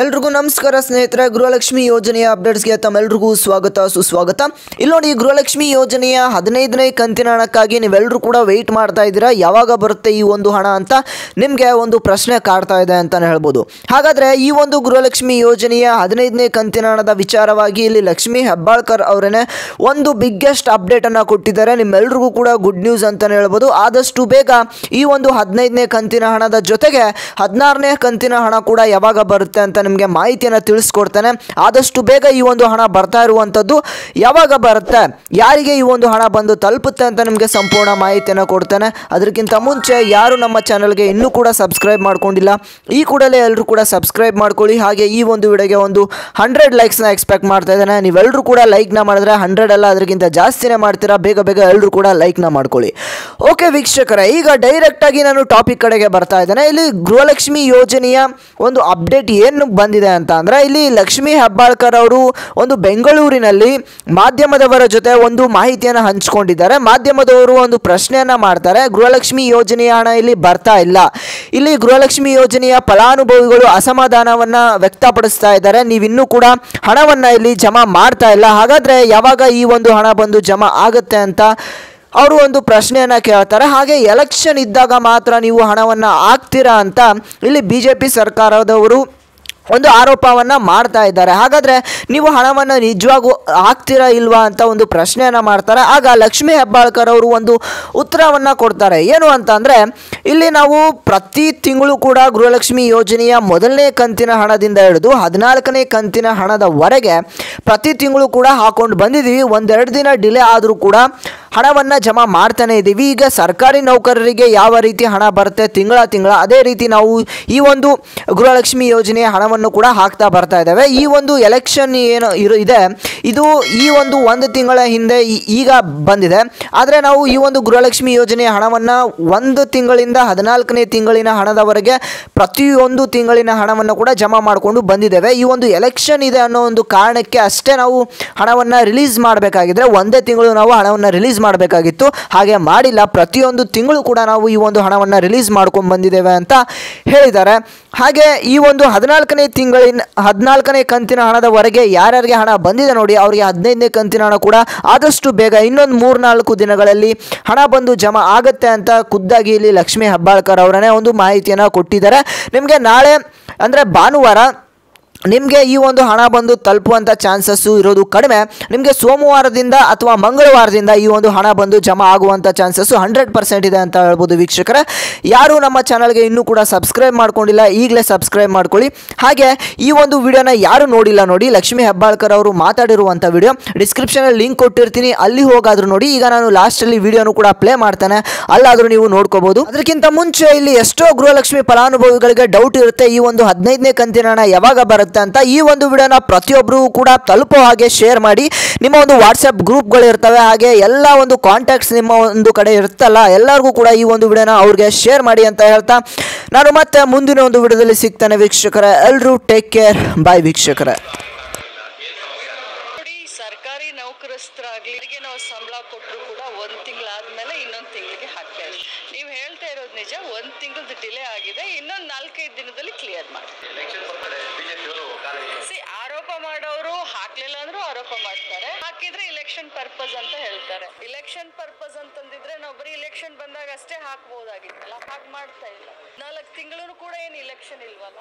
ಎಲ್ರಿಗೂ ನಮಸ್ಕಾರ ಸ್ನೇಹಿತರೆ. ಗೃಹಲಕ್ಷ್ಮಿ ಯೋಜನೆಯ ಅಪ್ಡೇಟ್ಸ್ಗೆ ತಮ್ಮೆಲ್ರಿಗೂ ಸ್ವಾಗತ ಸುಸ್ವಾಗತ. ಇಲ್ಲಿ ನೋಡಿ, ಗೃಹಲಕ್ಷ್ಮಿ ಯೋಜನೆಯ 15ನೇ ಕಂತಿನ ಹಣಕ್ಕಾಗಿ ನೀವೆಲ್ಲರೂ ಕೂಡ ವೆಯ್ಟ್ ಮಾಡ್ತಾ ಇದ್ದೀರಾ, ಯಾವಾಗ ಬರುತ್ತೆ ಈ ಒಂದು ಹಣ ಅಂತ ನಿಮಗೆ ಒಂದು ಪ್ರಶ್ನೆ ಕಾಡ್ತಾ ಇದೆ ಅಂತಲೇ ಹೇಳ್ಬೋದು. ಹಾಗಾದರೆ ಈ ಒಂದು ಗೃಹಲಕ್ಷ್ಮಿ ಯೋಜನೆಯ 15ನೇ ಕಂತಿನ ಹಣದ ವಿಚಾರವಾಗಿ ಇಲ್ಲಿ ಲಕ್ಷ್ಮಿ ಹೆಬ್ಬಾಳ್ಕರ್ ಅವರೇ ಒಂದು ಬಿಗ್ಗೆಸ್ಟ್ ಅಪ್ಡೇಟನ್ನು ಕೊಟ್ಟಿದ್ದಾರೆ. ನಿಮ್ಮೆಲ್ರಿಗೂ ಕೂಡ ಗುಡ್ ನ್ಯೂಸ್ ಅಂತಲೇ ಹೇಳ್ಬೋದು. ಆದಷ್ಟು ಬೇಗ ಈ ಒಂದು 15ನೇ ಕಂತಿನ ಹಣದ ಜೊತೆಗೆ 16ನೇ ಕಂತಿನ ಹಣ ಕೂಡ ಯಾವಾಗ ಬರುತ್ತೆ ಅಂತ ನಿಮಗೆ ಮಾಹಿತಿಯನ್ನು ತಿಳಿಸ್ಕೊಡ್ತೇನೆ. ಆದಷ್ಟು ಬೇಗ ಈ ಒಂದು ಹಣ ಬರ್ತಾ ಇರುವಂಥದ್ದು, ಯಾವಾಗ ಬರುತ್ತೆ, ಯಾರಿಗೆ ಈ ಒಂದು ಹಣ ಬಂದು ತಲುಪುತ್ತೆ ಅಂತ ನಿಮಗೆ ಸಂಪೂರ್ಣ ಮಾಹಿತಿಯನ್ನು ಕೊಡ್ತೇನೆ. ಅದಕ್ಕಿಂತ ಮುಂಚೆ ಯಾರು ನಮ್ಮ ಚಾನಲ್ಗೆ ಇನ್ನೂ ಕೂಡ ಸಬ್ಸ್ಕ್ರೈಬ್ ಮಾಡ್ಕೊಂಡಿಲ್ಲ, ಈ ಕೂಡಲೇ ಎಲ್ಲರೂ ಕೂಡ ಸಬ್ಸ್ಕ್ರೈಬ್ ಮಾಡ್ಕೊಳ್ಳಿ. ಹಾಗೆ ಈ ಒಂದು ವಿಡಿಯೋಗೆ ಒಂದು 100 ಲೈಕ್ಸ್ನ ಎಕ್ಸ್ಪೆಕ್ಟ್ ಮಾಡ್ತಾ ಇದ್ದೇನೆ. ನೀವೆಲ್ಲರೂ ಕೂಡ ಲೈಕ್ನ ಮಾಡಿದ್ರೆ 100 ಅಲ್ಲ ಅದಕ್ಕಿಂತ ಜಾಸ್ತಿನೇ ಮಾಡ್ತೀರಾ. ಬೇಗ ಬೇಗ ಎಲ್ಲರೂ ಕೂಡ ಲೈಕ್ನ ಮಾಡ್ಕೊಳ್ಳಿ. ಓಕೆ ವೀಕ್ಷಕರೇ, ಈಗ ಡೈರೆಕ್ಟಾಗಿ ನಾನು ಟಾಪಿಕ್ ಕಡೆಗೆ ಬರ್ತಾ ಇದ್ದೇನೆ. ಇಲ್ಲಿ ಗೃಹಲಕ್ಷ್ಮಿ ಯೋಜನೆಯ ಒಂದು ಅಪ್ಡೇಟ್ ಏನು ಬಂದಿದೆ ಅಂತ ಅಂದರೆ, ಇಲ್ಲಿ ಲಕ್ಷ್ಮಿ ಹೆಬ್ಬಾಳ್ಕರ್ ಅವರು ಒಂದು ಬೆಂಗಳೂರಿನಲ್ಲಿ ಮಾಧ್ಯಮದವರ ಜೊತೆ ಒಂದು ಮಾಹಿತಿಯನ್ನು ಹಂಚಿಕೊಂಡಿದ್ದಾರೆ. ಮಾಧ್ಯಮದವರು ಒಂದು ಪ್ರಶ್ನೆಯನ್ನು ಮಾಡ್ತಾರೆ, ಗೃಹಲಕ್ಷ್ಮಿ ಯೋಜನೆಯ ಹಣ ಇಲ್ಲಿ ಬರ್ತಾ ಇಲ್ಲ, ಇಲ್ಲಿ ಗೃಹಲಕ್ಷ್ಮಿ ಯೋಜನೆಯ ಫಲಾನುಭವಿಗಳು ಅಸಮಾಧಾನವನ್ನು ವ್ಯಕ್ತಪಡಿಸ್ತಾ ಇದ್ದಾರೆ, ನೀವಿನ್ನೂ ಕೂಡ ಹಣವನ್ನು ಇಲ್ಲಿ ಜಮಾ ಮಾಡ್ತಾ ಇಲ್ಲ, ಹಾಗಾದರೆ ಯಾವಾಗ ಈ ಒಂದು ಹಣ ಬಂದು ಜಮಾ ಆಗುತ್ತೆ ಅಂತ ಅವರು ಒಂದು ಪ್ರಶ್ನೆಯನ್ನು ಕೇಳ್ತಾರೆ. ಹಾಗೆ ಎಲೆಕ್ಷನ್ ಇದ್ದಾಗ ಮಾತ್ರ ನೀವು ಹಣವನ್ನು ಹಾಕ್ತೀರಾ ಅಂತ ಇಲ್ಲಿ BJP ಸರ್ಕಾರದವರು ಒಂದು ಆರೋಪವನ್ನು ಮಾಡ್ತಾ ಇದ್ದಾರೆ. ಹಾಗಾದರೆ ನೀವು ಹಣವನ್ನು ನಿಜವಾಗೂ ಹಾಕ್ತೀರಾ ಇಲ್ವಾ ಅಂತ ಒಂದು ಪ್ರಶ್ನೆಯನ್ನು ಮಾಡ್ತಾರೆ. ಆಗ ಲಕ್ಷ್ಮಿ ಹೆಬ್ಬಾಳ್ಕರ್ ಅವರು ಒಂದು ಉತ್ತರವನ್ನು ಕೊಡ್ತಾರೆ. ಏನು ಅಂತ ಅಂದರೆ, ಇಲ್ಲಿ ನಾವು ಪ್ರತಿ ತಿಂಗಳು ಕೂಡ ಗೃಹಲಕ್ಷ್ಮಿ ಯೋಜನೆಯ ಮೊದಲನೇ ಕಂತಿನ ಹಣದಿಂದ ಹಿಡಿದು 14ನೇ ಕಂತಿನ ಹಣದವರೆಗೆ ಪ್ರತಿ ತಿಂಗಳು ಕೂಡ ಹಾಕೊಂಡು ಬಂದಿದ್ದೀವಿ. ಒಂದೆರಡು ದಿನ ಡಿಲೇ ಆದರೂ ಕೂಡ ಹಣವನ್ನು ಜಮಾ ಮಾಡ್ತಾನೆ ಇದ್ದೀವಿ. ಈಗ ಸರ್ಕಾರಿ ನೌಕರರಿಗೆ ಯಾವ ರೀತಿ ಹಣ ಬರುತ್ತೆ ತಿಂಗಳ ಅದೇ ರೀತಿ ನಾವು ಈ ಒಂದು ಗೃಹಲಕ್ಷ್ಮಿ ಯೋಜನೆಯ ಹಣವನ್ನು ಕೂಡ ಹಾಕ್ತಾ ಬರ್ತಾ ಇದ್ದಾವೆ. ಈ ಒಂದು ಎಲೆಕ್ಷನ್ ಏನು ಇದೆ, ಇದು ಈ ಒಂದು ತಿಂಗಳ ಹಿಂದೆ ಈಗ ಬಂದಿದೆ. ಆದರೆ ನಾವು ಈ ಒಂದು ಗೃಹಲಕ್ಷ್ಮಿ ಯೋಜನೆಯ ಹಣವನ್ನು 1 ತಿಂಗಳಿಂದ 14ನೇ ತಿಂಗಳಿನ ಹಣದವರೆಗೆ ಪ್ರತಿಯೊಂದು ತಿಂಗಳಿನ ಹಣವನ್ನು ಕೂಡ ಜಮಾ ಮಾಡಿಕೊಂಡು ಬಂದಿದ್ದೇವೆ. ಈ ಒಂದು ಎಲೆಕ್ಷನ್ ಇದೆ ಅನ್ನೋ ಒಂದು ಕಾರಣಕ್ಕೆ ಅಷ್ಟೇ ನಾವು ಹಣವನ್ನು ರಿಲೀಸ್ ಮಾಡಬೇಕಾಗಿದ್ರೆ ಒಂದೇ ತಿಂಗಳು ನಾವು ಹಣವನ್ನು ರಿಲೀಸ್ ಮಾಡಬೇಕಾಗಿತ್ತು, ಹಾಗೆ ಮಾಡಿಲ್ಲ. ಪ್ರತಿಯೊಂದು ತಿಂಗಳು ಕೂಡ ನಾವು ಈ ಒಂದು ಹಣವನ್ನು ರಿಲೀಸ್ ಮಾಡ್ಕೊಂಡು ಬಂದಿದ್ದೇವೆ ಅಂತ ಹೇಳಿದ್ದಾರೆ. ಹಾಗೆ ಈ ಒಂದು 14ನೇ ಕಂತಿನ ಹಣದವರೆಗೆ ಯಾರ್ಯಾರಿಗೆ ಹಣ ಬಂದಿದೆ ನೋಡಿ, ಅವರಿಗೆ 15ನೇ ಕಂತಿನ ಹಣ ಕೂಡ ಆದಷ್ಟು ಬೇಗ ಇನ್ನೊಂದು 3-4 ದಿನಗಳಲ್ಲಿ ಹಣ ಬಂದು ಜಮಾ ಆಗುತ್ತೆ ಅಂತ ಖುದ್ದಾಗಿ ಇಲ್ಲಿ ಲಕ್ಷ್ಮಿ ಹೆಬ್ಬಾಳ್ಕರ್ ಅವರೇ ಒಂದು ಮಾಹಿತಿಯನ್ನು ಕೊಟ್ಟಿದ್ದಾರೆ. ನಿಮಗೆ ನಾಳೆ ಅಂದರೆ ಭಾನುವಾರ ನಿಮಗೆ ಈ ಒಂದು ಹಣ ಬಂದು ತಲುಪುವಂಥ ಚಾನ್ಸಸ್ಸು ಇರೋದು ಕಡಿಮೆ. ನಿಮಗೆ ಸೋಮವಾರದಿಂದ ಅಥವಾ ಮಂಗಳವಾರದಿಂದ ಈ ಒಂದು ಹಣ ಬಂದು ಜಮಾ ಆಗುವಂಥ ಚಾನ್ಸಸ್ಸು 100% ಇದೆ ಅಂತ ಹೇಳ್ಬೋದು. ವೀಕ್ಷಕರೇ, ಯಾರು ನಮ್ಮ ಚಾನಲ್ಗೆ ಇನ್ನೂ ಕೂಡ ಸಬ್ಸ್ಕ್ರೈಬ್ ಮಾಡ್ಕೊಂಡಿಲ್ಲ, ಈಗಲೇ ಸಬ್ಸ್ಕ್ರೈಬ್ ಮಾಡ್ಕೊಳ್ಳಿ. ಹಾಗೆ ಈ ಒಂದು ವಿಡಿಯೋನ ಯಾರು ನೋಡಿಲ್ಲ ನೋಡಿ, ಲಕ್ಷ್ಮಿ ಹೆಬ್ಬಾಳ್ಕರ್ ಅವರು ಮಾತಾಡಿರುವಂಥ ವಿಡಿಯೋ ಡಿಸ್ಕ್ರಿಪ್ಷನಲ್ಲಿ ಲಿಂಕ್ ಕೊಟ್ಟಿರ್ತೀನಿ, ಅಲ್ಲಿ ಹೋಗಾದರೂ ನೋಡಿ. ಈಗ ನಾನು ಲಾಸ್ಟಲ್ಲಿ ವಿಡಿಯೋನು ಕೂಡ ಪ್ಲೇ ಮಾಡ್ತೇನೆ, ಅಲ್ಲಾದರೂ ನೀವು ನೋಡ್ಕೋಬಹುದು. ಅದಕ್ಕಿಂತ ಮುಂಚೆ ಇಲ್ಲಿ ಎಷ್ಟೋ ಗೃಹಲಕ್ಷ್ಮಿ ಫಲಾನುಭವಿಗಳಿಗೆ ಡೌಟ್ ಇರುತ್ತೆ, ಈ ಒಂದು 15ನೇ ಕಂತಿನ ಹಣ ಯಾವಾಗ ಬರುತ್ತೆ ಅಂತ. ಈ ಒಂದು ವಿಡಿಯೋನ ಪ್ರತಿಯೊಬ್ಬರು ಕೂಡ ತಲುಪೋ ಹಾಗೆ ಶೇರ್ ಮಾಡಿ. ನಿಮ್ಮ ಒಂದು ವಾಟ್ಸಪ್ ಗ್ರೂಪ್ಗಳು ಇರ್ತವೆ, ಹಾಗೆ ಎಲ್ಲ ಒಂದು ಕಾಂಟ್ಯಾಕ್ಟ್ಸ್ ನಿಮ್ಮ ಒಂದು ಕಡೆ ಇರ್ತಲ್ಲ, ಎಲ್ಲರಿಗೂ ಕೂಡ ಈ ಒಂದು ವಿಡಿಯೋನ ಅವ್ರಿಗೆ ಶೇರ್ ಮಾಡಿ ಅಂತ ಹೇಳ್ತಾ ನಾನು ಮತ್ತೆ ಮುಂದಿನ ಒಂದು ವಿಡಿಯೋದಲ್ಲಿ ಸಿಗ್ತಾನೆ ವೀಕ್ಷಕರೇ. ಎಲ್ಲರೂ ಟೇಕ್ ಕೇರ್, ಬಾಯ್ ವೀಕ್ಷಕರೇ. ಸರ್ಕಾರಿ ನೌಕರಸ್ಥರಾಗಲಿ ನಾವು ಸಂಬಳ ಕೊಟ್ಟರು ಕೂಡ 1 ತಿಂಗಳಾದ್ಮೇಲೆ ಇನ್ನೊಂದು ತಿಂಗಳಿಗೆ ಹಾಕ್ತಾ ಇದ್ದೀವಿ. ನೀವು ಹೇಳ್ತಾ ಇರೋದು ನಿಜ, 1 ತಿಂಗಳದ್ದು ಡಿಲೇ ಆಗಿದೆ, ಇನ್ನೊಂದು 4-5 ದಿನದಲ್ಲಿ ಕ್ಲಿಯರ್ ಮಾಡಿ. ಆರೋಪ ಮಾಡೋರು ಹಾಕ್ಲಿಲ್ಲ ಅಂದ್ರೂ ಆರೋಪ ಮಾಡ್ತಾರೆ, ಹಾಕಿದ್ರೆ ಇಲೆಕ್ಷನ್ ಪರ್ಪಸ್ ಅಂತ ಹೇಳ್ತಾರೆ. ಇಲೆಕ್ಷನ್ ಪರ್ಪಸ್ ಅಂತಂದಿದ್ರೆ ನಾವು ಬರೀ ಇಲೆಕ್ಷನ್ ಬಂದಾಗ ಅಷ್ಟೇ ಹಾಕ್ಬೋದಾಗಿತ್ತಲ್ಲ, ಹಾಗೆ ಮಾಡ್ತಾ ಇಲ್ಲ. 4 ತಿಂಗಳು ಕೂಡ ಏನು ಇಲೆಕ್ಷನ್ ಇಲ್ವಲ್ಲ.